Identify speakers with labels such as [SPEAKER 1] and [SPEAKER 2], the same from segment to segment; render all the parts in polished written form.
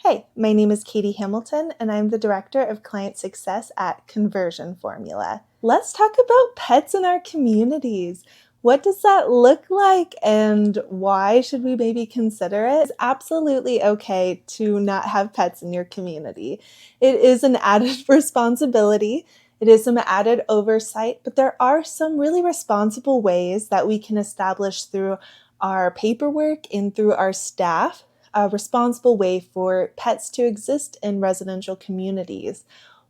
[SPEAKER 1] Hey, my name is Katie Hamilton, and I'm the Director of Client Success at Conversion Formula. Let's talk about pets in our communities. What does that look like, and why should we maybe consider it? It's absolutely okay to not have pets in your community. It is an added responsibility. It is some added oversight, but there are some really responsible ways that we can establish through our paperwork and through our staff a responsible way for pets to exist in residential communities.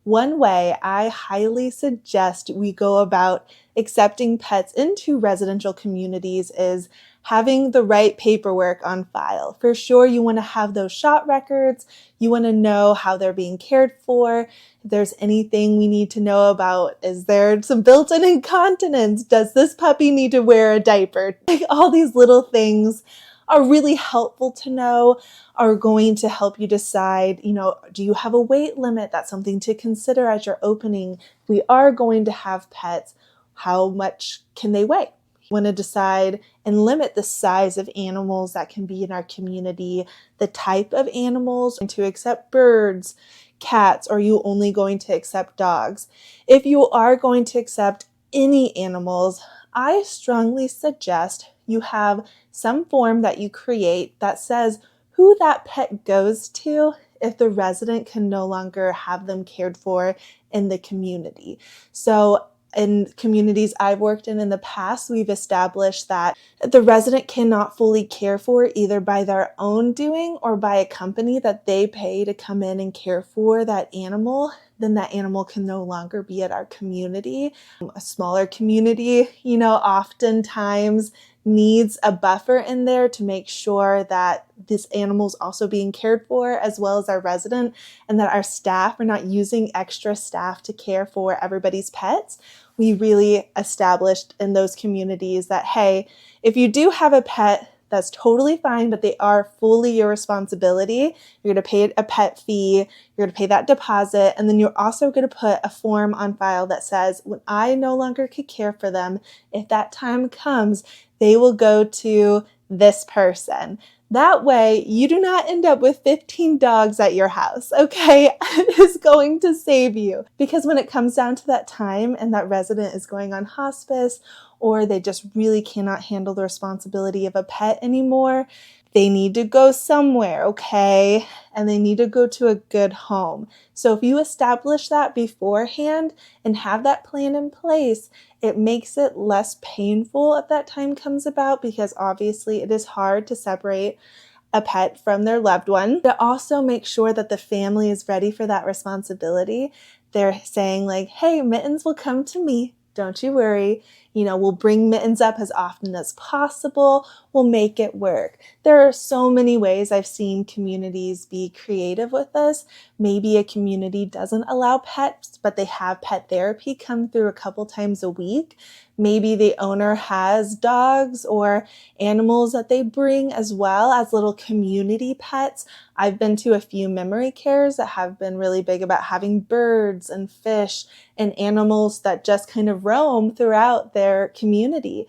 [SPEAKER 1] One way I highly suggest we go about accepting pets into residential communities is having the right paperwork on file. For sure, you want to have those shot records. You want to know how they're being cared for. If there's anything we need to know about, is there some built-in incontinence? Does this puppy need to wear a diaper? Like, all these little things are really helpful to know, are going to help you decide, do you have a weight limit? That's something to consider as you're opening. If we are going to have pets, how much can they weigh? You want to decide and limit the size of animals that can be in our community, the type of animals, and to accept birds, cats, or are you only going to accept dogs? If you are going to accept any animals, I strongly suggest you have some form that you create that says who that pet goes to if the resident can no longer have them cared for in the community. So in communities I've worked in the past, we've established that the resident cannot fully care for either by their own doing or by a company that they pay to come in and care for that animal. Then that animal can no longer be at our community. A smaller community, oftentimes needs a buffer in there to make sure that this animal's also being cared for as well as our resident, and that our staff are not using extra staff to care for everybody's pets. We really established in those communities that, hey, if you do have a pet, that's totally fine, but they are fully your responsibility. You're going to pay a pet fee, you're going to pay that deposit, and then you're also going to put a form on file that says, when I no longer could care for them, if that time comes, they will go to this person. That way, you do not end up with 15 dogs at your house, okay? It is going to save you. Because when it comes down to that time and that resident is going on hospice, or they just really cannot handle the responsibility of a pet anymore, they need to go somewhere, okay? And they need to go to a good home. So if you establish that beforehand and have that plan in place, it makes it less painful if that time comes about, because obviously it is hard to separate a pet from their loved one. To also make sure that the family is ready for that responsibility. They're saying like, hey, Mittens will come to me. Don't you worry. We'll bring Mittens up as often as possible. We'll make it work. There are so many ways I've seen communities be creative with this. Maybe a community doesn't allow pets, but they have pet therapy come through a couple times a week. Maybe the owner has dogs or animals that they bring as well as little community pets. I've been to a few memory cares that have been really big about having birds and fish and animals that just kind of roam throughout their community.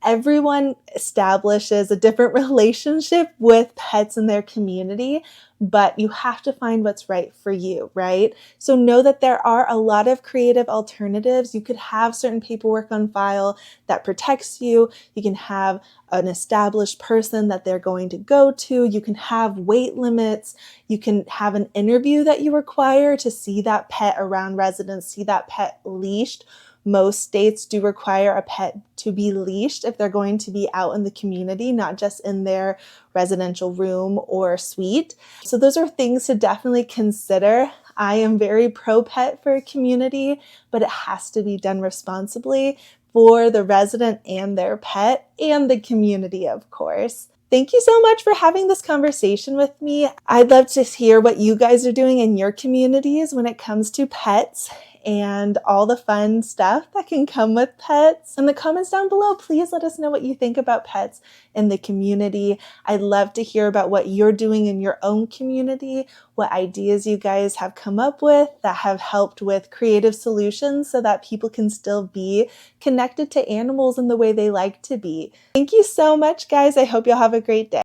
[SPEAKER 1] Everyone establishes a different relationship with pets in their community, but you have to find what's right for you, right? So know that there are a lot of creative alternatives. You could have certain paperwork on file that protects you. You can have an established person that they're going to go to. You can have weight limits. You can have an interview that you require to see that pet around residents, see that pet leashed. Most states do require a pet to be leashed if they're going to be out in the community, not just in their residential room or suite. So those are things to definitely consider. I am very pro-pet for a community, but it has to be done responsibly for the resident and their pet and the community, of course. Thank you so much for having this conversation with me. I'd love to hear what you guys are doing in your communities when it comes to pets and all the fun stuff that can come with pets. In the comments down below, please let us know what you think about pets in the community. I'd love to hear about what you're doing in your own community, what ideas you guys have come up with that have helped with creative solutions so that people can still be connected to animals in the way they like to be. Thank you so much, guys. I hope you'll have a great day.